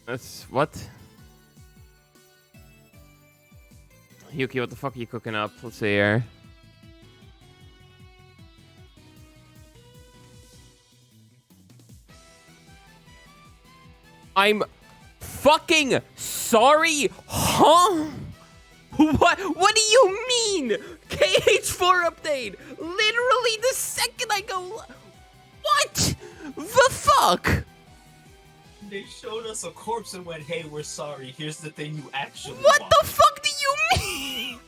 That's what? Yuki, what the fuck are you cooking up? Let's see here. I'm fucking sorry, huh? What do you mean? KH4 update. Literally the second I go. What the fuck? They showed us a corpse and went, "Hey, we're sorry. Here's the thing you actually What want." the fuck do you mean?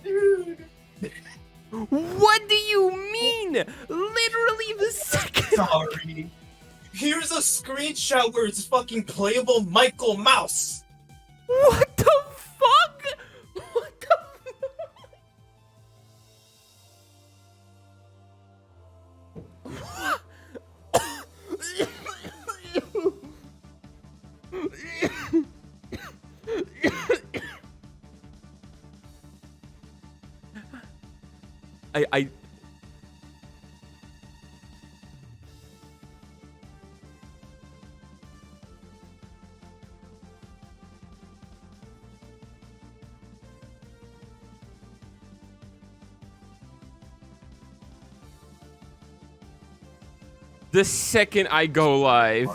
Dude. What do you mean? Literally the second. Sorry. Here's a screenshot where it's fucking playable Michael Mouse. What the fuck? What the I the second I go live.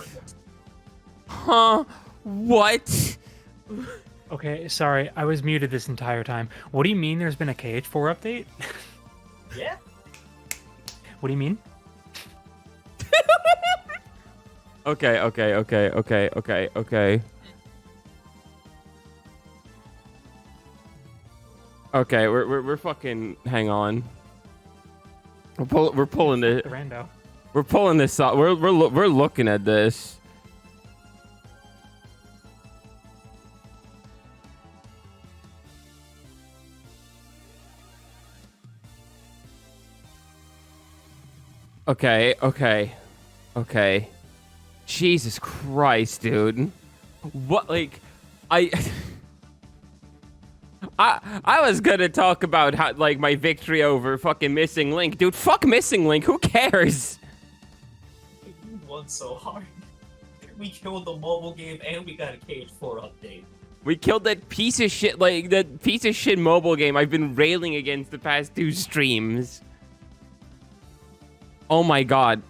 Huh? What? Okay, sorry, I was muted this entire time. What do you mean there's been a KH4 update? Yeah. What do you mean? Okay. Okay, we're fucking. Hang on. We're pulling it. Rando. We're pulling this up. We're looking at this. Okay. Jesus Christ, dude. What, like, I was gonna talk about how, like, my victory over fucking Missing Link. Dude, fuck Missing Link. Who cares? You won so hard. We killed the mobile game and we got a KH4 update. We killed that piece of shit, like, that piece of shit mobile game I've been railing against the past 2 streams. Oh my god.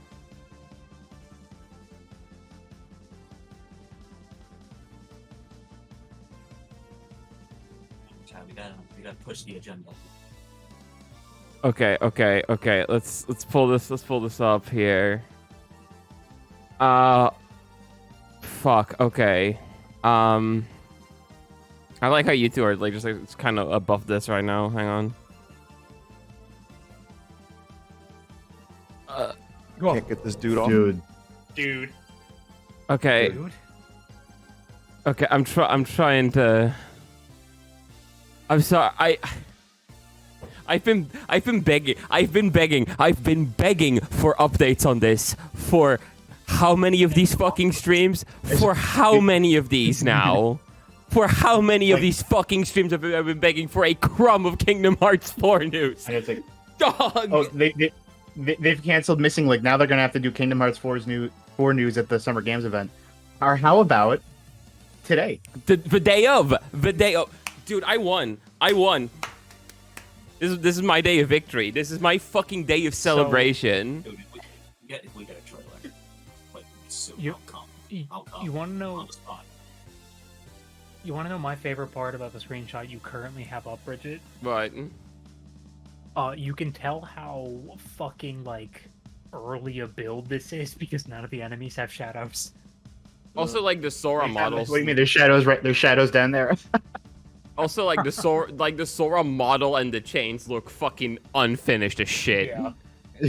Chad, we gotta push the agenda. Okay. Let's pull this up here. Fuck. Okay. I like how you two are like just like it's kind of above this right now. Hang on. Can't get this dude off. Dude. Okay. Okay. I'm trying to. I'm sorry. I've been begging for updates on this for how many of these fucking streams? For how many of these now? For how many of these fucking streams have I been begging for a crumb of Kingdom Hearts 4 news? And it's like, Dog! oh, they've canceled Missing Link. Now they're gonna have to do Kingdom Hearts 4's four news at the Summer Games event. Or how about today? The day of. Dude, I won. This is my day of victory. This is my fucking day of celebration. Dude, if we get a trailer, like, soon, You- I'll come. You want to On know? the spot. You want to know my favorite part about the screenshot you currently have up, Bridget? But You can tell how fucking like early a build this is because none of the enemies have shadows. also like the Sora models. What do you mean? There's shadows right. There's shadows down there. Also like the Sora model and the chains look fucking unfinished as shit.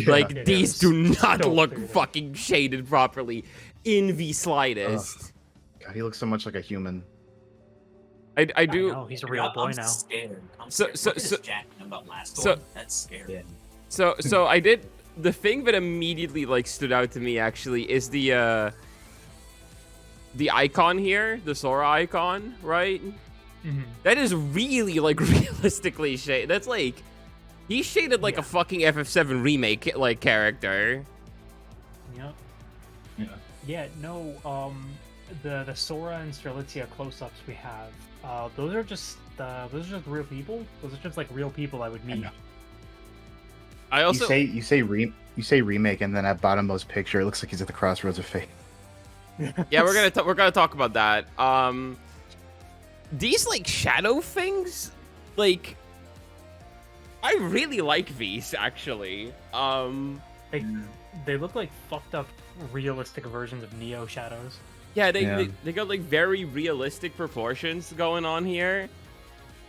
Like It these is. do not So look figured out. fucking shaded properly in the slightest. God, he looks so much like a human. I do. know, he's a Dude, real boy I'm now. Scared. I'm So- scared. so- Look at so- this Jack about last so- one. That's scary. So I did the thing that immediately like stood out to me actually is the icon here, the Sora icon, right? Mhm. That is really like realistically shaded. That's like he's shaded like a fucking FF7 remake like character. Yep. Yeah. Yeah, no, the Sora and Strelitzia close-ups we have, those are just real people. Those are just like real people I would meet. I also You say remake, and then at bottommost picture, it looks like he's at the crossroads of fate. yeah, we're gonna talk about that. These like shadow things, like I really like these actually. They look like fucked up realistic versions of Neo shadows. Yeah, they, Yeah. they got like very realistic proportions going on here.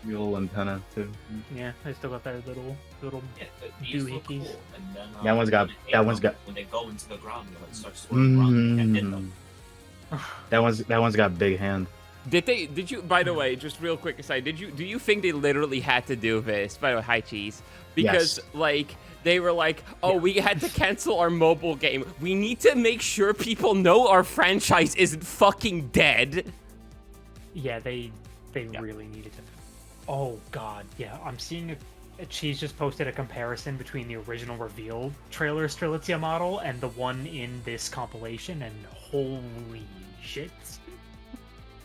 The little antenna too. Yeah, they still got that little Yeah, these look doohickeys. cool. And then, That one's got- when they that one's got- when they go into the ground, you know, it starts swimming around. You can't hit them. That one's got big hand. Did you, by the way, just real quick aside, do you think they literally had to do this? By the way, hi cheese. Because Yes. like they were like, oh, we had to cancel our mobile game. We need to make sure people know our franchise isn't fucking dead. Yeah, they really needed to. Oh god, yeah, I'm seeing she's just posted a comparison between the original reveal trailer Strelitzia model and the one in this compilation, and holy shit,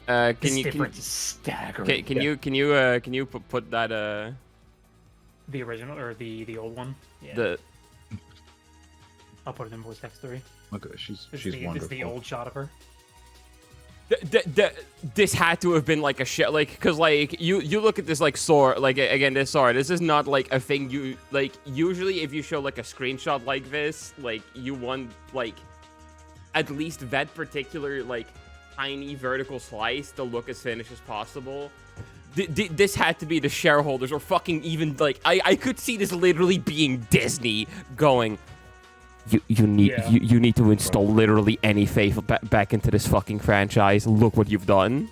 Can this you difference is staggering. can you put that The original or the old one? Yeah, the I'll put it in voice text 3. Look, she's This is wonderful. the old shot of her. this had to have been like a shit, like, because like you look at this like Sora, like again this Sora, this is not like a thing you like. Usually if you show like a screenshot like this, like you want like at least that particular like tiny vertical slice to look as finished as possible. This had to be the shareholders, or fucking even like I could see this literally being Disney going, you need to install literally any faith back into this fucking franchise. Look what you've done.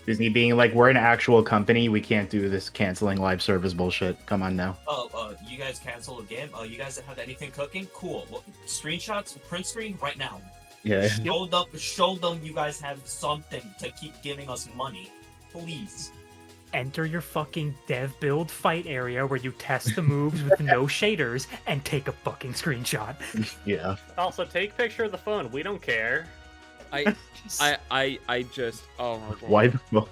Disney being like, we're an actual company. We can't do this canceling live service bullshit. Come on now. You guys cancel a game? You guys have anything cooking? Cool. Well, screenshots, print screen right now. Yeah. Show them you guys have something to keep giving us money. Please. Enter your fucking dev build fight area where you test the moves with no shaders and take a fucking screenshot. Yeah. Also, take picture of the phone. We don't care. I just, oh my god. Why the phone?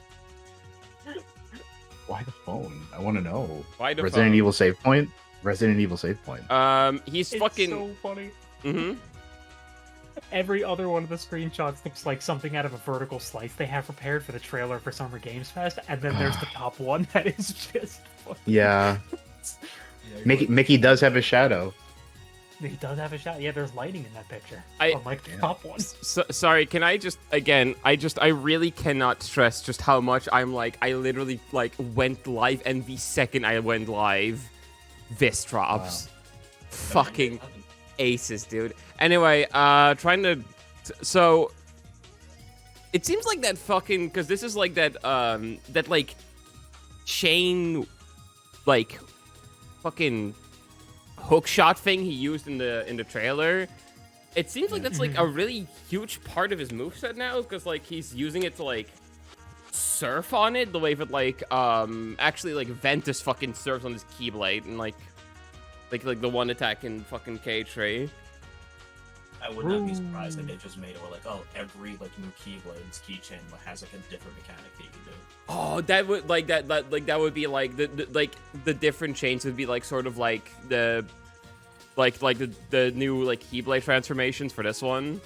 Why the phone? I want to know. Why the Resident phone? Evil save point. Resident Evil save point. He's It's fucking. so funny. Mm-hmm. Every other one of the screenshots looks like something out of a vertical slice they have prepared for the trailer for Summer Games Fest, and then there's the top one that is just fucking... Yeah. Yeah, Mickey does have a shadow. He does have a shot. Yeah, there's lighting in that picture. I- Unlike the top one. Sorry, can I just again? I really cannot stress just how much I'm like. I literally like went live, and the second I went live, this drops. Fucking aces, dude. Anyway, trying to. So it seems like that fucking, because this is like that that like chain like fucking hook shot thing he used in the trailer. It seems like that's like a really huge part of his moveset now, because like he's using it to like surf on it the way that like actually like Ventus fucking surfs on his Keyblade, and like the one attack in fucking K3. I would not be surprised if they just made it where like, oh, every like new Keyblade's keychain has like a different mechanic that you can do. Oh, that would like that would be like the different chains would be like sort of like the new like Keyblade transformations for this one.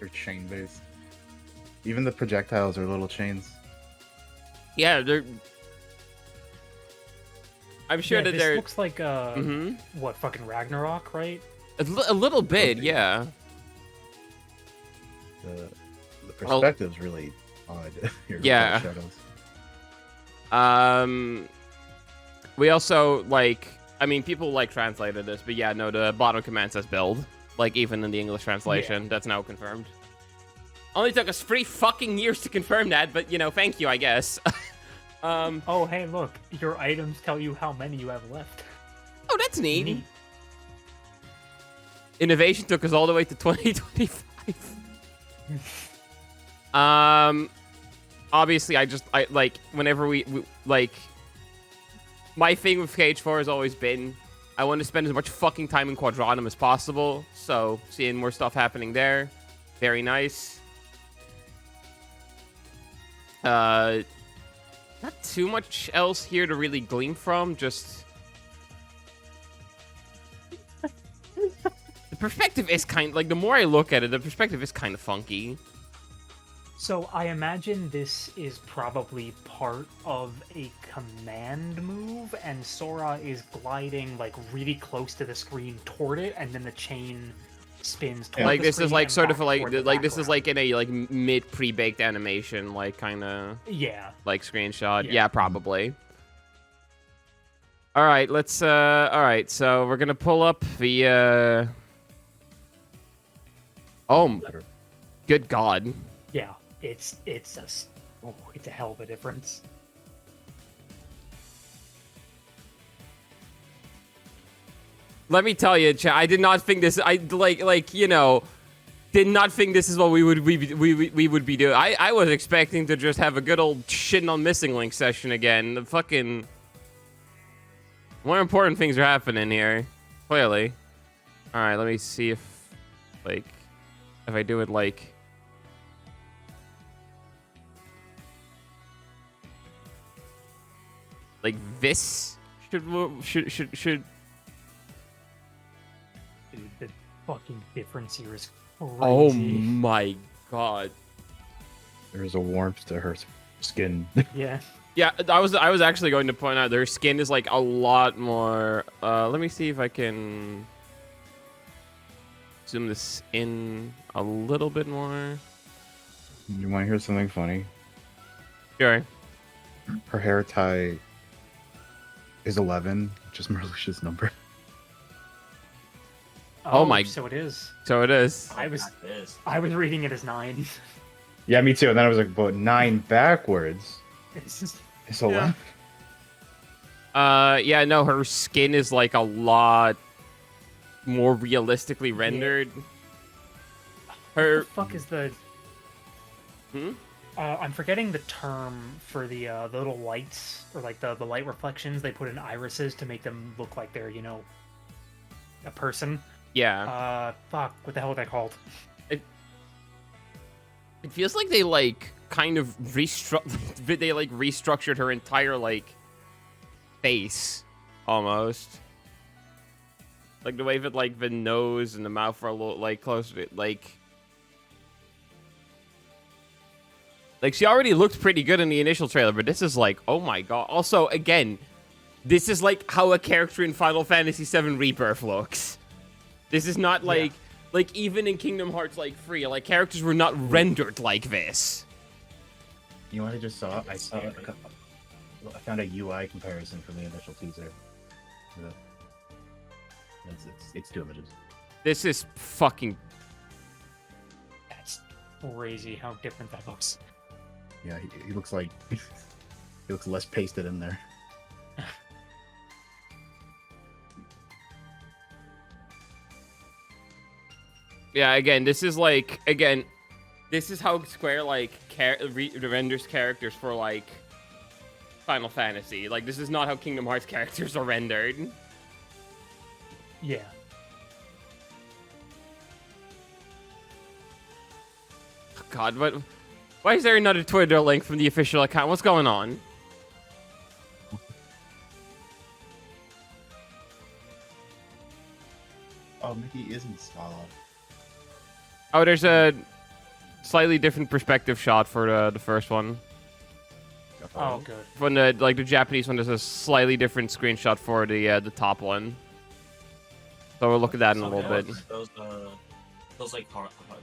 They're chain based. Even the projectiles are little chains. Yeah, they're. I'm sure that this they're looks like Mhm. what, fucking Ragnarok, right? a little bit, yeah. The perspective's really odd. Here, Yeah. Shadows. We also like. I mean, people like translated this, but yeah, no, the bottom command says build. Like even in the English translation, that's now confirmed. Only took us 3 fucking years to confirm that, but you know, thank you, I guess. Oh, hey, look, your items tell you how many you have left. Oh, that's neat. Neat. Innovation took us all the way to 2025. Obviously, I like whenever we like, my thing with KH4 has always been I want to spend as much fucking time in Quadranum as possible. So, seeing more stuff happening there. Very nice. Not too much else here to really glean from. Just... the perspective is kind... like, the more I look at it, the perspective is kind of funky. So I imagine this is probably part of a command move, and Sora is gliding like really close to the screen toward it, and then the chain spins toward Like the this is screen like and sort of back like toward the this is background. like in a like mid pre-baked animation, like kind of Yeah. like screenshot. Yeah. Yeah, probably. All right, let's all right, so we're going to pull up the oh, good god. Yeah. It's a hell of a difference. Let me tell you, I did not think this. I like you know, did not think this is what we would be doing. I was expecting to just have a good old shitting on Missing Link session again. The fucking more important things are happening here, clearly. All right, let me see if like if I do it like. Like this should Dude, the fucking difference here is crazy. oh my god. There's a warmth to her skin. Yeah. Yeah, I was actually going to point out their skin is like a lot more let me see if I can zoom this in a little bit more. You want to hear something funny? Sure. Her hair tie is 11, which is Marluxia's number. Oh my- So it is. So it is. I was That is. I was reading it as 9. Yeah, me too. And then I was like, but 9 backwards It's just is 11. Yeah, no, her skin is like a lot more realistically rendered. what Her the fuck is the Hmm? I'm forgetting the term for the little lights, or like the light reflections they put in irises to make them look like they're, you know, a person. Yeah. Fuck, what the hell are they called? It feels like they like kind of restructured her entire like face almost. Like the way that like the nose and the mouth are a little like closer to like she already looked pretty good in the initial trailer, but this is like, oh my god. Also, again, this is like how a character in Final Fantasy VII Rebirth looks. This is not like like even in Kingdom Hearts like 3, like characters were not rendered like this. You know what I just saw? I found a UI comparison from the initial teaser. It's 2 images. This is fucking That's crazy how different that looks. Yeah, he looks like he looks less pasted in there. yeah. Again, this is like this is how Square like renders characters for like Final Fantasy. Like this is not how Kingdom Hearts characters are rendered. Yeah. God, what? Why is there another Twitter link from the official account? What's going on? Oh, Mickey is installed. Oh, there's a slightly different perspective shot for the first one. Oh, good. From the like the Japanese one, there's a slightly different screenshot for the top one. So we'll look at that in a little bit. Those like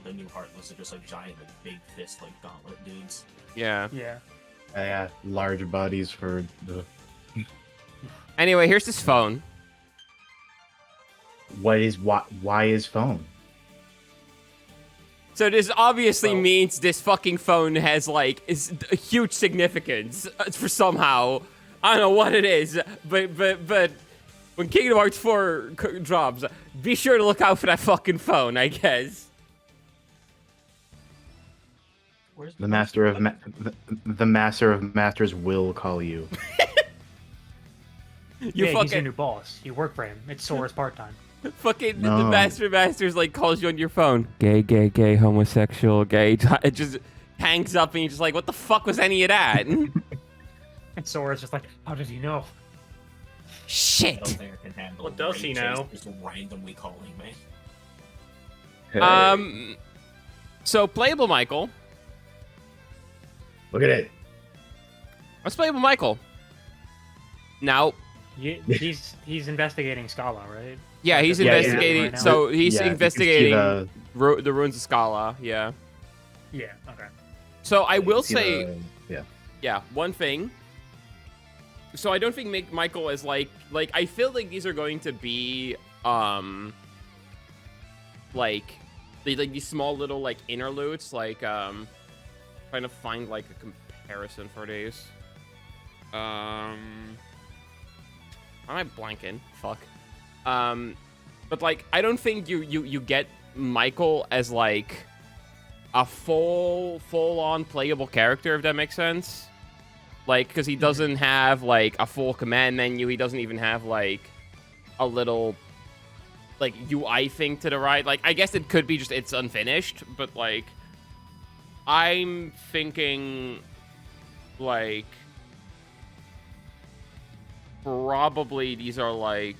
the new Heartless are just like giant, like big fist, like gauntlet dudes. Yeah. Yeah. Yeah, large bodies for the. Anyway, here's this phone. Why is phone? So this obviously Well- means this fucking phone has like is a huge significance for somehow. I don't know what it is, but when Kingdom Hearts 4 drops, be sure to look out for that fucking phone, I guess. Where's The master of the master of masters will call you. He's your fucking new boss. You work for him. It's Sora's part-time. fucking the No. Master's like calls you on your phone. Gay, gay, gay, homosexual, gay. It just hangs up and you're just like, what the fuck was any of that? And Sora's just like, how did he know? I don't Shit. think I can handle. What does Ray he Chase know? Just randomly calling me. So playable Michael. Look at it. Let's playable Michael. Now, He's investigating Scala, right? yeah, he's Yeah, yeah. investigating. Right now? So he's Yeah, you can see investigating the- the ruins of Scala. Yeah. Yeah. Okay. So I will see say, the- yeah, one thing. So I don't think Michael is like I feel like these are going to be like these small little like interludes, like trying to find like a comparison for these. Am I blanking? Fuck. But like I don't think you get Michael as like a full on playable character, if that makes sense. Like, because he doesn't have like a full command menu. He doesn't even have like a little like UI thing to the right. Like, I guess it could be just it's unfinished, but like I'm thinking like probably these are like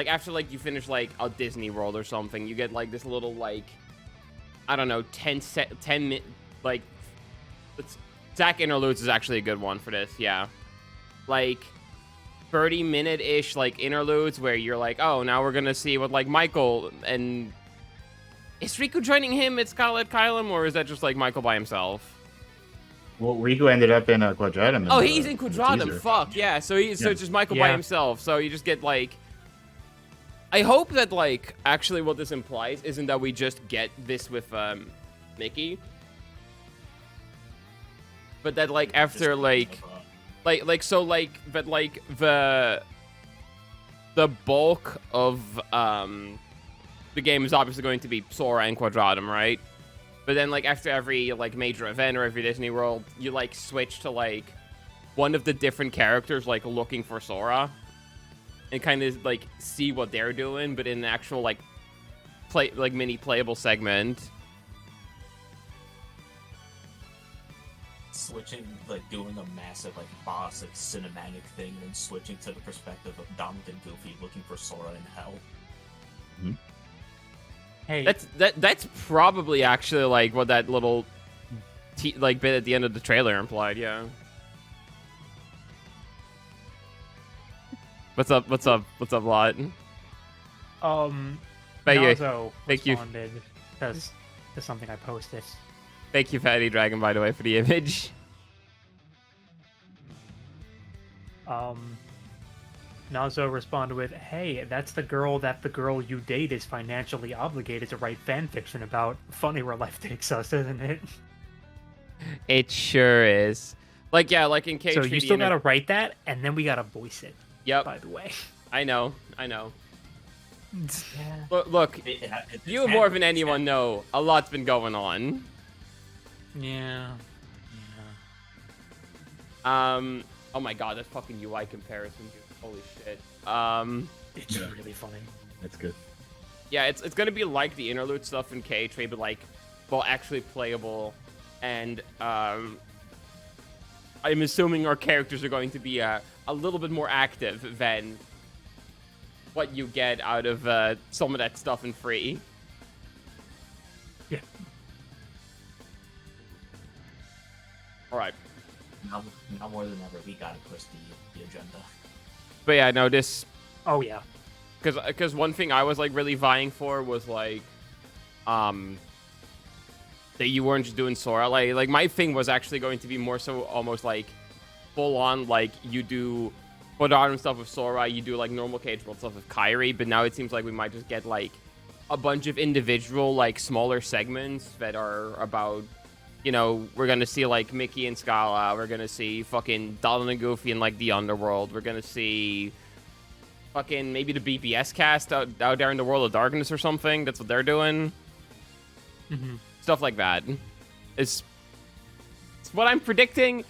after like you finish like a Disney World or something, you get like this little like I don't know 10 like Zack Interludes is actually a good one for this, yeah. Like 30-minute-ish like interludes where you're like, oh, now we're gonna see what like Michael and is Riku joining him at Scarlet Kylum, or is that just like Michael by himself? Well, Riku ended up in a Quadratum. Oh, he's in Quadratum. teaser. Fuck yeah. So so Yeah. it's just Michael by Yeah. himself. So you just get like. I hope that like actually what this implies isn't that we just get this with Mickey, but that like after like so like but like the bulk of the game is obviously going to be Sora and Quadratum, right? But then like after every like major event or every Disney World, you like switch to like one of the different characters like looking for Sora and kind of like see what they're doing, but in an actual like mini playable segment. Switching, like doing a massive like boss like cinematic thing, and then switching to the perspective of Donald and Goofy looking for Sora in hell. Hey, That's probably actually like what that little like bit at the end of the trailer implied, yeah. What's up, Lot? Thank you. Nazo Thank you. responded to something I posted. Thank you, Fatty Dragon, by the way, for the image. Nazo responded with, "Hey, that's the girl that the girl you date is financially obligated to write fan fiction about. Funny where life takes us, isn't it?" It sure is. Like, yeah, like in case. So you still gotta write that, and then we gotta voice it. Yep, By the way. I know. Yeah. Look, It's you more than happening. anyone know, a lot's been going on. Yeah. Oh my god, that fucking UI comparison, dude. Holy shit. It's really funny. That's good. Yeah, it's gonna be like the interlude stuff in K-Trade, but like, well, actually playable, and I'm assuming our characters are going to be a little bit more active than what you get out of some of that stuff in free. Yeah. All right. Now more than ever, we gotta push the agenda. But yeah, no, this Oh yeah. because one thing I was like really vying for was like that you weren't just doing Sora. Like my thing was actually going to be more so almost like full on, like you do Quadratum stuff with Sora, you do like normal Cage World stuff with Kairi, but now it seems like we might just get like a bunch of individual like smaller segments that are about, you know, we're gonna see like Mickey and Scala, we're gonna see fucking Donald and Goofy in like the underworld, we're gonna see fucking maybe the BBS cast out there in the World of Darkness or something. That's what they're doing. Stuff like that. It's what I'm predicting.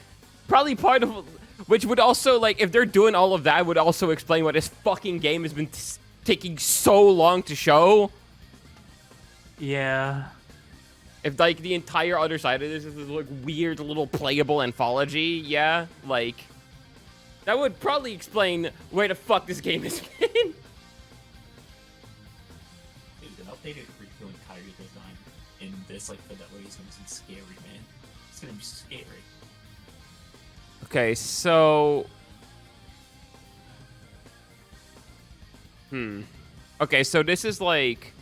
Probably part of Which would also, like, if they're doing all of that, would also explain why this fucking game has been taking so long to show. Yeah. If, like, the entire other side of this is this, like, weird little playable anthology, yeah, like, that would probably explain where the fuck this game has been. Dude, an updated Riku and Kairi design in this, like, fidelity is gonna be scary, man. It's gonna be scary. Okay, so... Okay, so this is, like...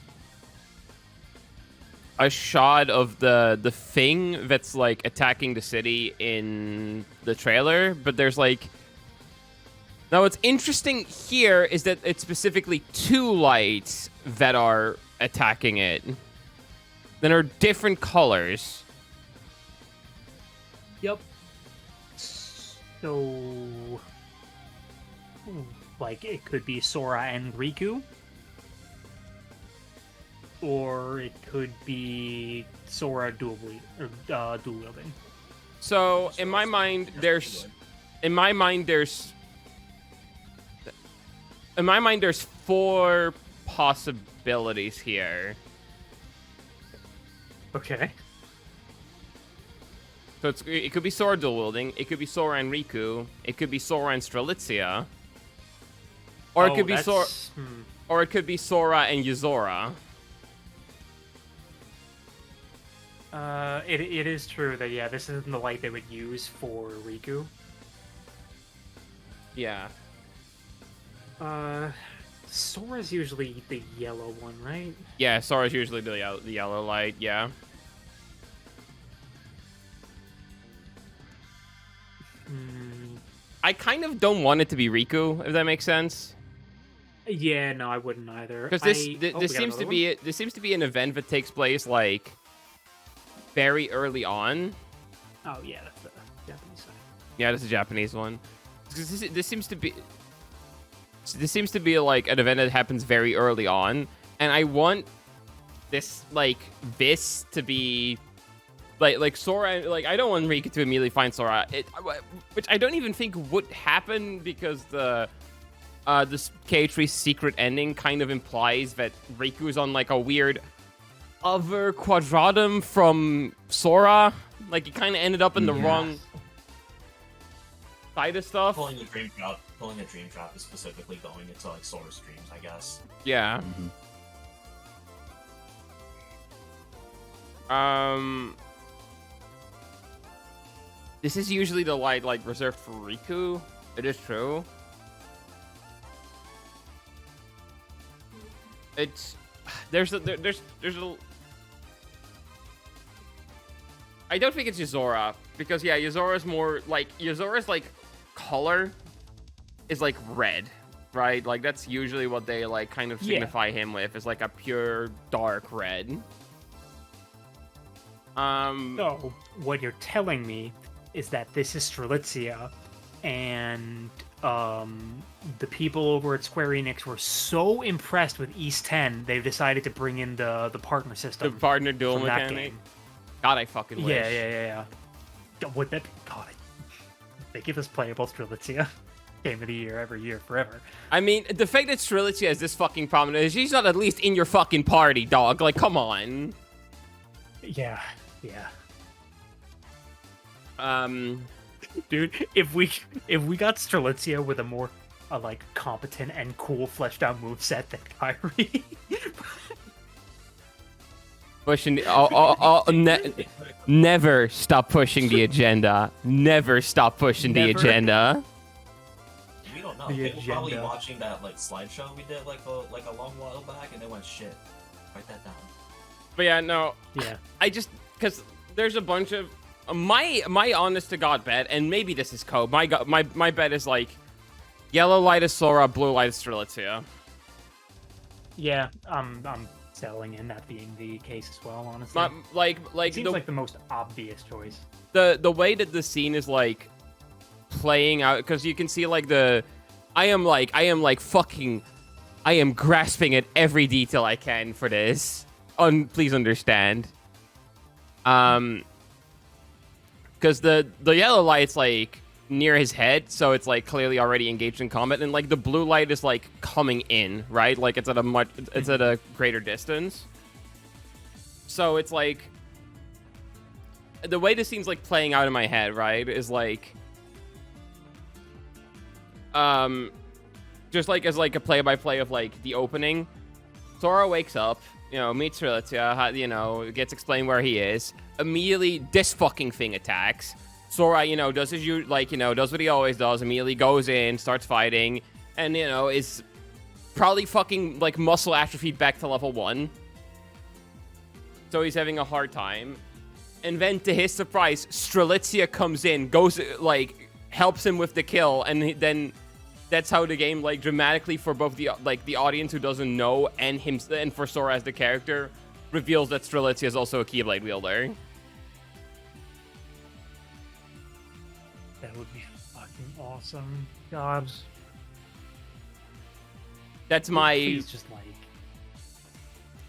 a shot of the thing that's, like, attacking the city in the trailer, but there's, like... Now, what's interesting here is that it's specifically 2 lights that are attacking it. That are different colors. Yep. So, like, it could be Sora and Riku, or it could be Sora dual wielding. So, in my mind, there's 4 possibilities here. Okay. So it could be Sora dual wielding, it could be Sora and Riku, it could be Sora and Strelitzia, or it could be Sora, or it could be Sora and Yuzora. It is true that, yeah, this isn't the light they would use for Riku. Yeah. Sora's usually the yellow one, right? Yeah, Sora's usually the yellow light, yeah. I kind of don't want it to be Riku, if that makes sense. Yeah, no, I wouldn't either. Because this seems to be an event that takes place, like, very early on. Oh yeah, that's the Japanese side. Yeah, that's a Japanese one. This seems to be like an event that happens very early on, and I want this to be like Sora. Like, I don't want Riku to immediately find Sora, which I don't even think would happen, because this K3 secret ending kind of implies that Riku's on, like, a weird other quadratum from Sora. Like, he kind of ended up in the wrong side of stuff. Pulling a dream drop is specifically going into, like, Sora streams, I guess. Yeah. This is usually the light, like, reserved for Riku. It is true. There's a I don't think it's Yuzora, because, yeah, Yuzora's more, like, Yuzora's, like, color is, like, red, right? Like, that's usually what they, like, kind of signify him with, is, like, a pure dark red. So, what you're telling me is that this is Strelitzia, and the people over at Square Enix were so impressed with East 10, they've decided to bring in the partner system. The partner dual from that mechanic. game. God, I fucking wish. Yeah. Would that be... God, they give us playable Strelitzia. Game of the year, every year, forever. I mean, the fact that Strelitzia is this fucking prominent is she's not at least in your fucking party, dog. Like, come on. Yeah. Dude, if we got Strelitzia with a more like competent and cool fleshed out moveset than Kairi. pushing never stop pushing the agenda. Never stop pushing the Never. agenda. We don't know. The People probably agenda. watching that, like, slideshow we did, like a long while back, and they went, shit, write that down. But yeah, no. Yeah. I just, because there's a bunch of my honest to god bet, and maybe this is code. My bet is, like, yellow light is Sora, blue light is Strelitzia. Yeah, I'm settling in that being the case as well, honestly. Like it seems like the most obvious choice. the way that the scene is, like, playing out, because you can see, like, I am grasping at every detail I can for this. Please understand. Because the yellow light's, like, near his head, so it's like clearly already engaged in combat, and like the blue light is like coming in, right? Like it's at a greater distance. So it's like the way this seems like playing out in my head, right, is like just like as like a play-by-play of like the opening. Sora wakes up, you know, meets Strelitzia, you know, gets explained where he is. Immediately, this fucking thing attacks. Sora, you know, does does what he always does. Immediately goes in, starts fighting, and, you know, is probably fucking, like, muscle atrophied back to level 1. So he's having a hard time. And then, to his surprise, Strelitzia comes in, goes, like, helps him with the kill, and then that's how the game, like, dramatically for both the audience who doesn't know and him and for Sora as the character, reveals that Strelitzia is also a Keyblade wielder. That would be fucking awesome. God. That's my Please just like.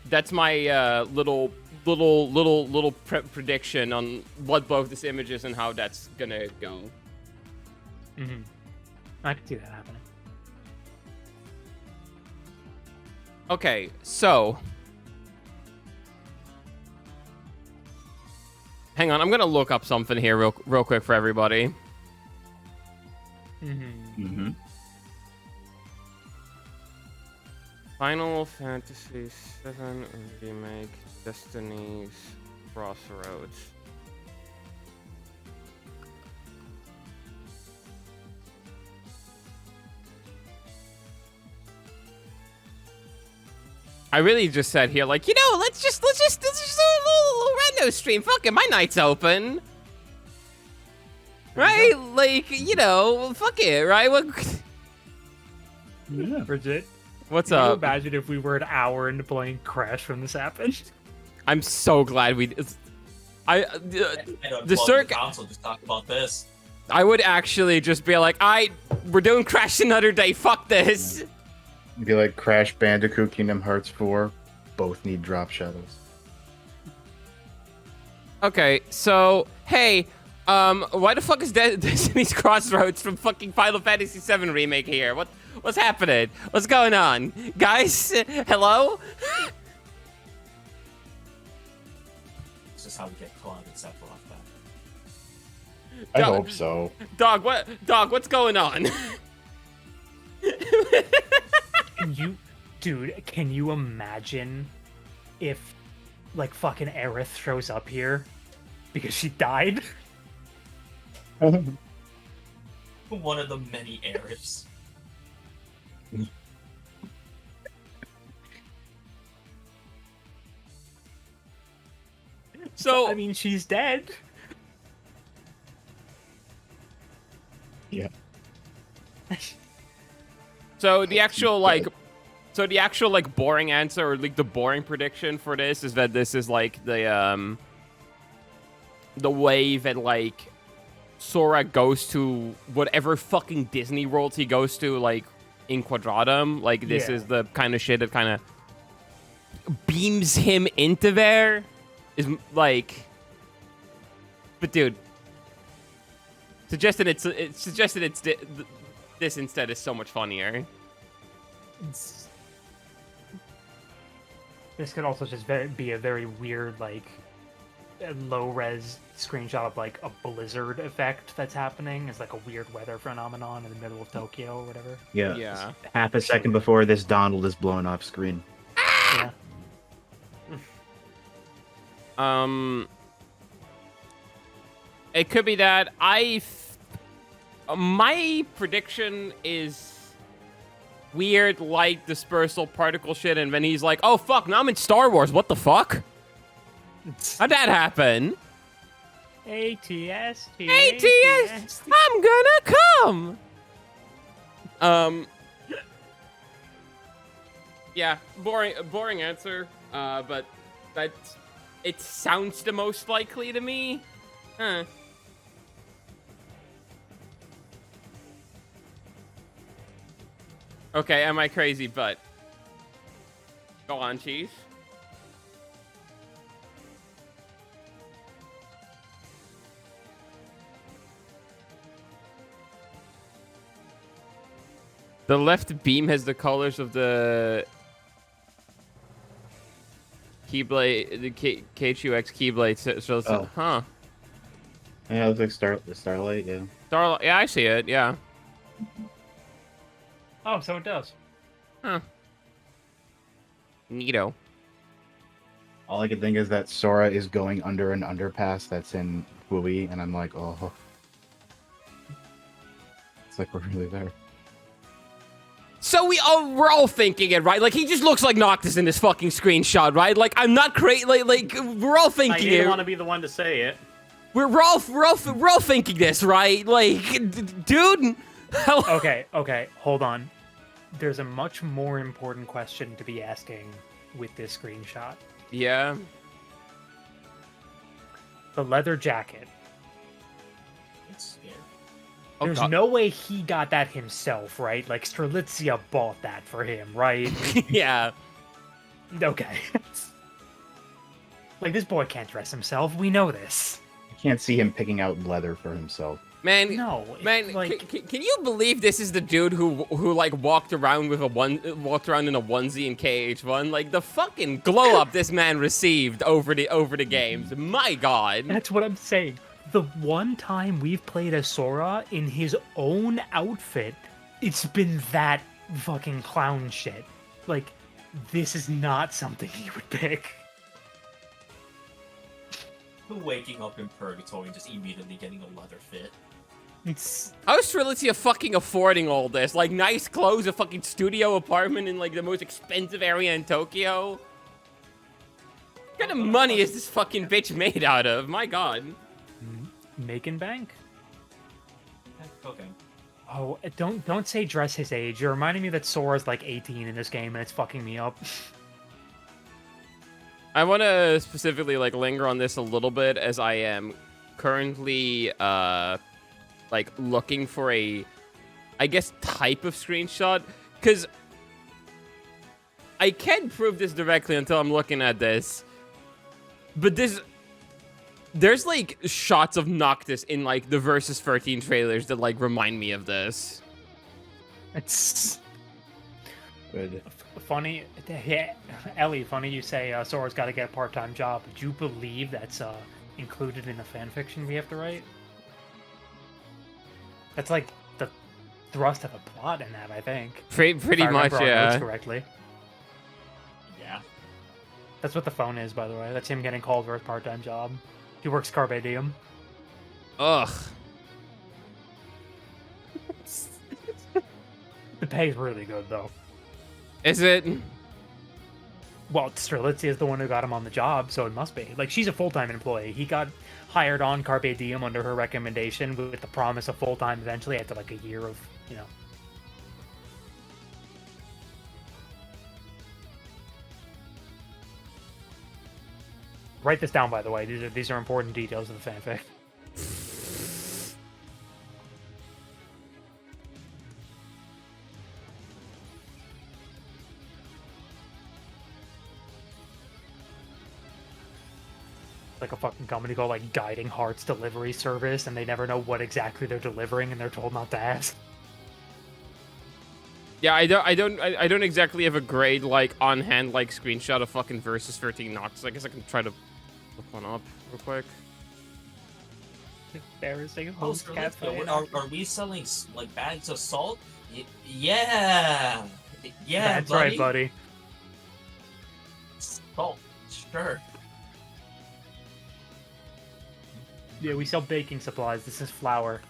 That's my little prediction on what both this image is and how that's gonna go. Mm-hmm. I can see that happening. Okay, so hang on, I'm gonna look up something here real quick for everybody. Mm-hmm. Mm-hmm. Final Fantasy VII Remake, Destiny's Crossroads. I really just said here, like, you know, let's just do a little rando stream. Fuck it, my night's open. Right? Like, you know, fuck it, right? Yeah. Bridget, What's can you up? imagine if we were an hour into playing Crash when this happened? I'm so glad we. I'd The unplug the console, just talk about this. I would actually just be like, we're doing Crash another day. Fuck this. Be like Crash Bandicoot, Kingdom Hearts 4. Both need drop shadows. Okay, so hey, why the fuck is Destiny's Crossroads from fucking Final Fantasy VII Remake here? What's happening? What's going on, guys? Hello? This is how we get Cloud and Sephiroth back. I Dog- hope so. Dog, what's going on? Can you imagine if, like, fucking Aerith shows up here because she died? One of the many Aeriths. So I mean, she's dead. Yeah. So the actual boring answer, or like the boring prediction for this, is that this is like the way that like Sora goes to whatever fucking Disney World he goes to, like in Quadratum. Like this Yeah. is the kind of shit that kind of beams him into there. Is like, but dude, suggesting it's this instead is so much funnier. This could also just be a very weird, like, low-res screenshot of, like, a blizzard effect that's happening. It's like a weird weather phenomenon in the middle of Tokyo or whatever. Yeah. Yeah. Half a second before this Donald is blown off screen. Yeah. It could be that my prediction is weird light dispersal particle shit, and then he's like, oh fuck, now I'm in Star Wars, what the fuck? How'd that happen? ATS. ATS, I'm gonna come! Yeah, boring answer, but it sounds the most likely to me. Huh. Okay, am I crazy? But go on, Cheese. The left beam has the colors of the Keyblade, the KHUX Keyblade. So it's, Oh. huh? Yeah, it looks like the Starlight. Yeah. Starlight. Yeah, I see it. Yeah. Oh, so it does. Huh. Neato. All I can think is that Sora is going under an underpass that's in Wooey, and I'm like, oh. It's like we're really there. So we're all thinking it, right? Like, he just looks like Noctis in this fucking screenshot, right? Like, I'm not crazy. Like we're all I thinking didn't it. want to be the one to say it. We're all thinking this, right? Like, dude. Okay, hold on. There's a much more important question to be asking with this screenshot. Yeah. The leather jacket. It's yeah. Oh, There's God. no way he got that himself, right? Like, Strelitzia bought that for him, right? Yeah. Okay. Like, this boy can't dress himself. We know this. I can't see him picking out leather for himself. Man, No, it's man, like... can you believe this is the dude who like walked around in a onesie in KH1? Like, the fucking glow up this man received over the games. My God. That's what I'm saying. The one time we've played as Sora in his own outfit, it's been that fucking clown shit. Like, this is not something he would pick. Waking up in purgatory and just immediately getting a leather fit. It's... How is Strelitzia fucking affording all this? Like, nice clothes, a fucking studio apartment in, like, the most expensive area in Tokyo? What kind of money is this fucking bitch made out of? My God. Making bank? Okay. Oh, don't say dress his age. You're reminding me that Sora's like 18 in this game and it's fucking me up. I want to specifically, like, linger on this a little bit as I am currently, like, looking for a, I guess, type of screenshot. Because I can't prove this directly until I'm looking at this. But there's, like, shots of Noctis in, like, the Versus 13 trailers that, like, remind me of this. It's Good. funny. Yeah, Ellie, funny you say Sora's got to get a part-time job. Do you believe that's included in the fanfiction we have to write? That's like the thrust of the plot in that, I think. Pretty If I much, remember our notes yeah. correctly. Yeah. That's what the phone is, by the way. That's him getting called for his part-time job. He works Carpe Diem. Ugh. The pay's really good, though. Is it? Well, Strelitzia is the one who got him on the job, so it must be. Like, she's a full-time employee. He got hired on Carpe Diem under her recommendation with the promise of full-time eventually after, like, a year of, you know. Write this down, by the way. These are important details of the fanfic. Like a fucking company called like Guiding Hearts Delivery Service, and they never know what exactly they're delivering, and they're told not to ask. Yeah, I don't exactly have a great, like, on-hand, like, screenshot of fucking Versus 13 Noctis. I guess I can try to look one up real quick. Embarrassing. Oh, are we selling like bags of salt? Yeah. Yeah, That's right, buddy. Salt. Sure. Yeah, we sell baking supplies. This is flour.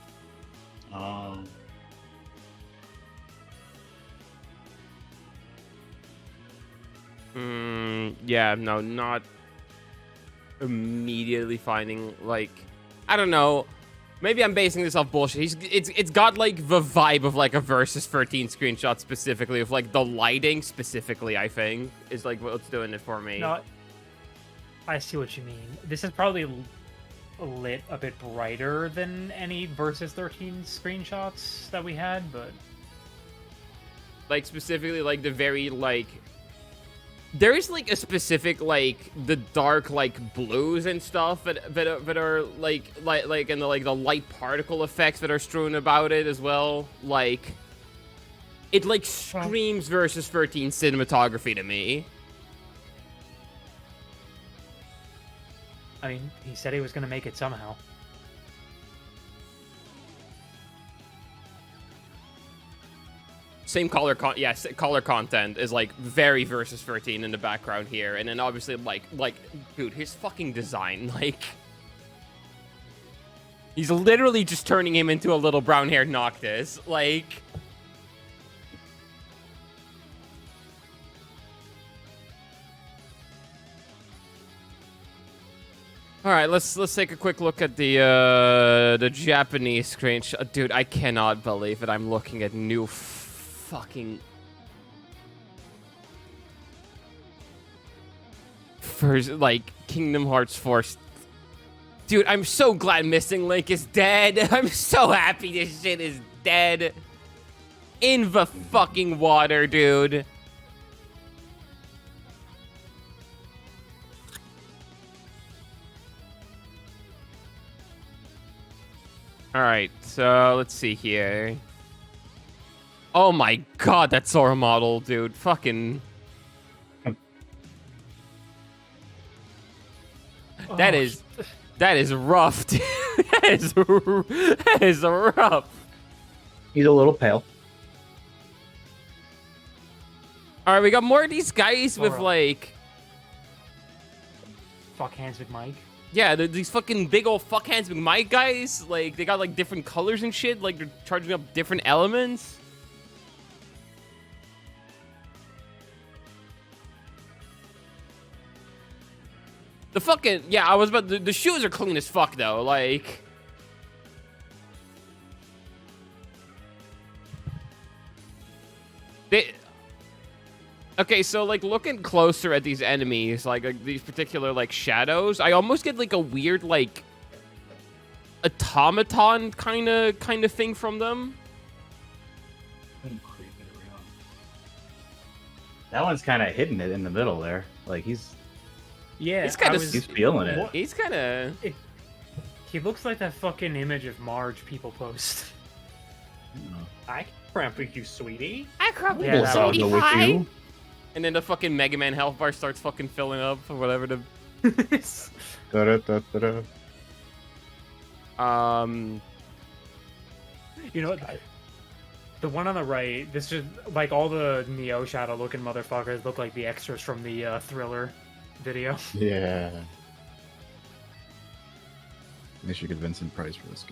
Yeah, no, not immediately finding, like, I don't know. Maybe I'm basing this off bullshit. It's got, like, the vibe of, like, a Versus 13 screenshot specifically, of, like, the lighting specifically, I think, is, like, what's doing it for me. No, I see what you mean. This is probably lit a bit brighter than any Versus 13 screenshots that we had, but... Like, specifically, like, the very, like... There is, like, a specific, like, the dark, like, blues and stuff that are, like, and the, like, the light particle effects that are strewn about it as well. Like, It like screams versus 13 cinematography to me. I mean, he said he was gonna make it somehow. Same color color content is like very versus 13 in the background here, and then obviously like dude, his fucking design, like he's literally just turning him into a little brown-haired Noctis, like. All right, let's take a quick look at the Japanese screenshot. Dude, I cannot believe it. I'm looking at new fucking first like Kingdom Hearts 4. Dude, I'm so glad Missing Link is dead. I'm so happy this shit is dead. In the fucking water, dude. Alright, so let's see here. Oh my god, that Sora model, dude. Fucking... That is rough, dude. That is rough. He's a little pale. Alright, we got more of these guys with Sora. like... Fuck hands with Mike. Yeah, these fucking big old fuck hands McMike guys. Like, they got like different colors and shit. Like, they're charging up different elements. The fucking... Yeah, I was about... The shoes are clean as fuck, though. Like... They... Okay, so, like, looking closer at these enemies, like these particular, like, shadows, I almost get, like, a weird, like, automaton kind of thing from them. That one's kind of hidden it in the middle there. Like he's Yeah, He's kinda he's feeling it. What- He's kind of... He looks like that fucking image of Marge people post. I can cramp with you, sweetie. I crumble, Yeah, that I'll was- go with you. And then the fucking Mega Man health bar starts fucking filling up or whatever the... Da-da-da-da-da. You know what? The one on the right, this just like all the Neo Shadow looking motherfuckers look like the extras from the Thriller video. Yeah. They should give Vincent Price for this.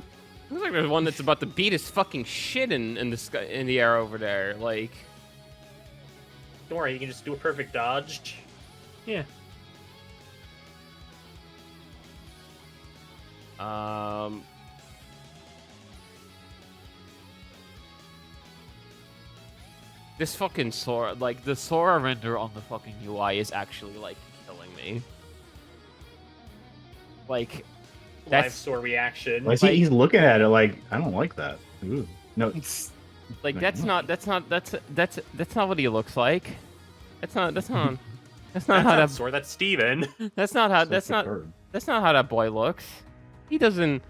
Looks like there's one that's about to beat his fucking shit in the sky, in the air over there. Like... Don't worry, you can just do a perfect dodge. Yeah. This fucking Sora, like, the Sora render on the fucking UI is actually, like, killing me. Like, Live that's, store reaction. Like, he's looking at it like, I don't like that. Ooh. No, like, that's not what he looks like. That's not That's how not that, Sora, that's Steven. that's not how that boy looks. He doesn't...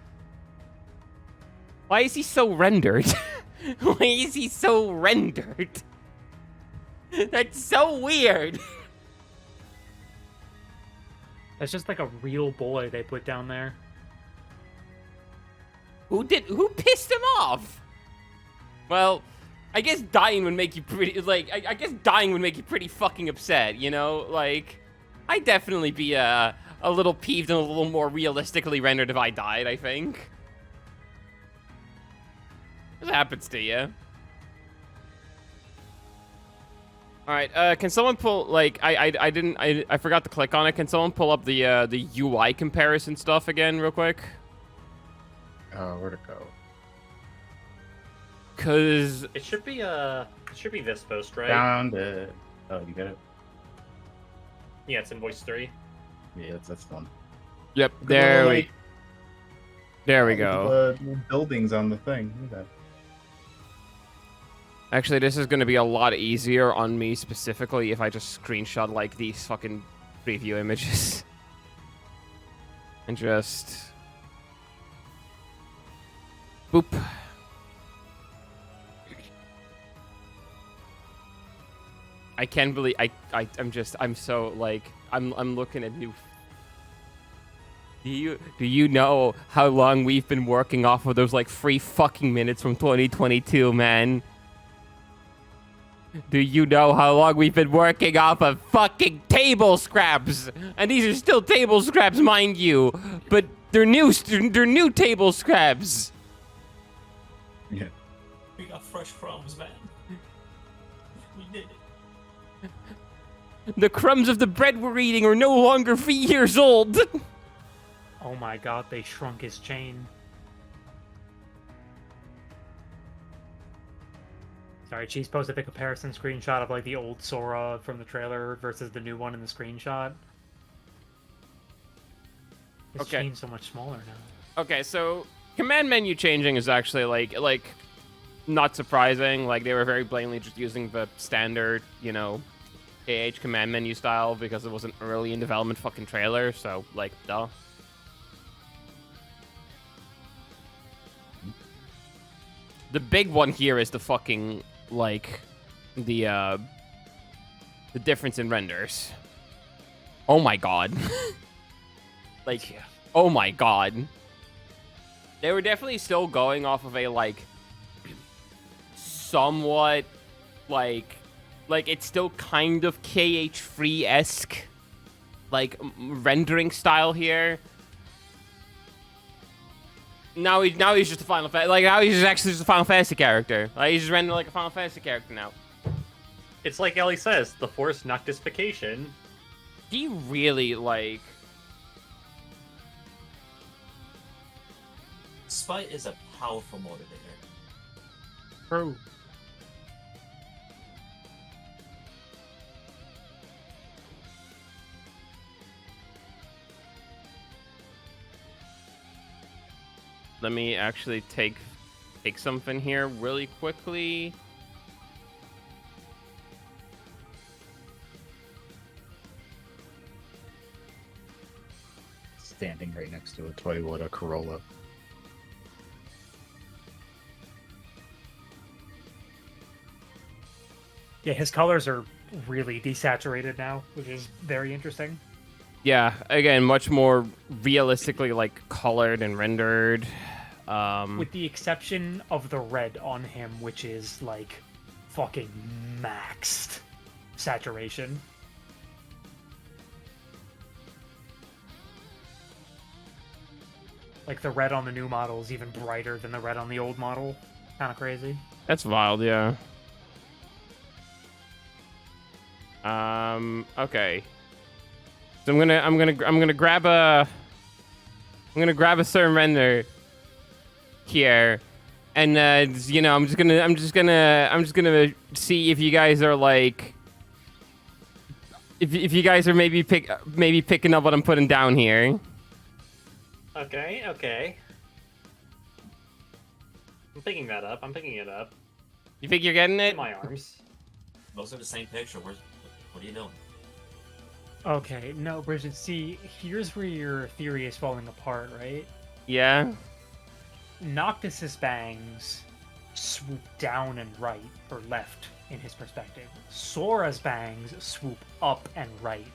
Why is he so rendered? Why is he so rendered? That's so weird. That's just like a real boy they put down there. Who pissed him off? Well, I guess dying would make you pretty, like, I guess dying would make you pretty fucking upset, you know? Like, I'd definitely be a little peeved and a little more realistically rendered if I died, I think. What happens to you? Alright, can someone pull, like, I forgot to click on it. Can someone pull up the UI comparison stuff again real quick? Where'd it go? Cause... It should be this post, right? found it. Oh, you got it? Yeah, it's invoice 3. Yeah, that's the one. Yep, Look at there the, we... like, There we look at go. The buildings on the thing. Look at that. Actually, this is going to be a lot easier on me specifically if I just screenshot, like, these fucking preview images. And just... Boop. I can't believe I'm so like I'm looking at new. Do you know how long we've been working off of those like 3 fucking minutes from 2022, man? Do you know how long we've been working off of fucking table scraps? And these are still table scraps, mind you, but they're new table scraps. Yeah. We got fresh crumbs, man. We did it. The crumbs of the bread we're eating are no longer 3 years old. Oh my god, they shrunk his chain. Sorry, Cheese posted the comparison screenshot of like the old Sora from the trailer versus the new one in the screenshot. His Okay. chain's so much smaller now. Okay, so command menu changing is actually like not surprising. Like they were very blatantly just using the standard, you know, AH command menu style because it was an early in development fucking trailer. So like, duh. The big one here is the fucking like the difference in renders. Oh my god. Like, oh my god. They were definitely still going off of a like somewhat like it's still kind of KH3-esque like rendering style here. Now he's just a Final Fantasy. Like now he's actually just a Final Fantasy character. Like he's just rendering like a Final Fantasy character now. It's like Ellie says, the forced noctification. He really like. Spite is a powerful motivator. True. Let me actually take something here really quickly. Standing right next to a Toyota Corolla. Yeah, his colors are really desaturated now, which is very interesting. Yeah, again, much more realistically like colored and rendered. With the exception of the red on him, which is like fucking maxed saturation. Like the red on the new model is even brighter than the red on the old model. Kind of crazy. That's wild, yeah. Okay. So I'm gonna grab a certain render here, and you know I'm just gonna see if you guys are like if you guys are maybe picking up what I'm putting down here. Okay, okay. I'm picking that up. I'm picking it up. You think you're getting it? In my arms. Those are the same picture. What are you doing? Okay, no, Bridget, see, here's where your theory is falling apart, right? Yeah. Noctis's bangs swoop down and right, or left, in his perspective. Sora's bangs swoop up and right.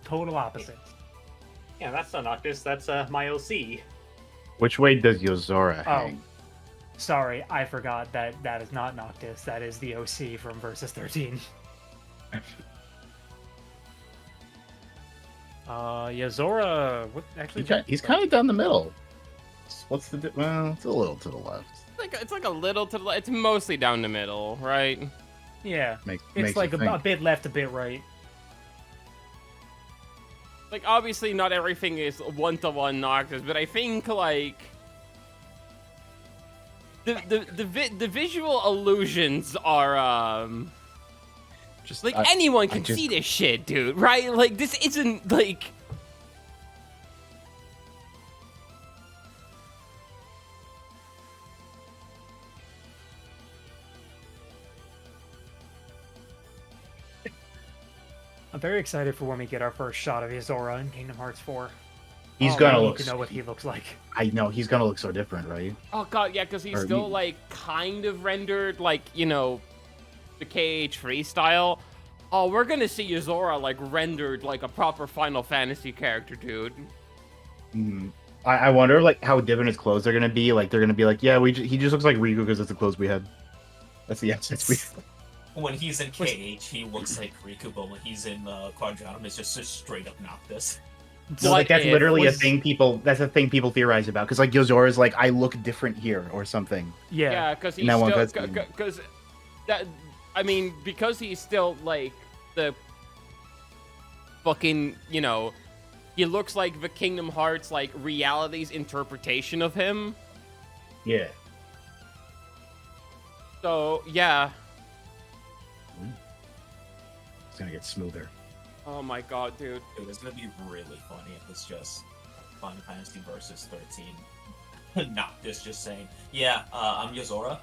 Total opposites. Yeah, that's not Noctis. That's my OC. Which way does Yozora Oh, hang? sorry, I forgot that that is not Noctis. That is the OC from Versus 13. Yozora, what actually? He's kind of down the middle. What's the well? It's a little to the left. It's like a little to the it's mostly down the middle, right? Yeah, Makes it's like you a think. bit left, a bit right. Like obviously not everything is one-to-one Noctis, but I think like the visual illusions are Just like anyone can just- see this shit, dude, right? Like this isn't like I'm very excited for when we get our first shot of Yozora in Kingdom Hearts 4. He's Oh, gonna I need look. to know what he looks like. I know he's gonna look so different, right? oh god, yeah, because he's Or still you- like kind of rendered like, you know, the KH freestyle, oh, we're gonna see Yozora like rendered like a proper Final Fantasy character, dude. I wonder like how different his clothes are gonna be. Like they're gonna be like, yeah, he just looks like Riku because that's the clothes we had. That's the essence we. When he's in KH, he looks like Riku, but when he's in Quadratum, it's just straight up Noctis. No, like that's if literally was- a thing people. That's a thing people theorize about because like Yozora's like I look different here or something. Yeah, because he's In that one still cutscene. because that I mean because he's still like the fucking he looks like the Kingdom Hearts like reality's interpretation of him. Yeah. So yeah. It's gonna get smoother. Oh my god, dude. Dude, it's gonna be really funny if it's just Final Fantasy Versus 13. Noctis just saying, yeah, I'm Yozora.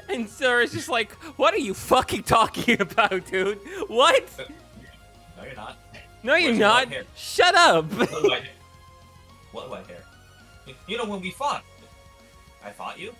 And Sora's just like, what are you fucking talking about, dude? What? No, you're not. No, you're Where's your not. white hair? Shut up. What white hair? What white hair? You know when we fought, I fought you.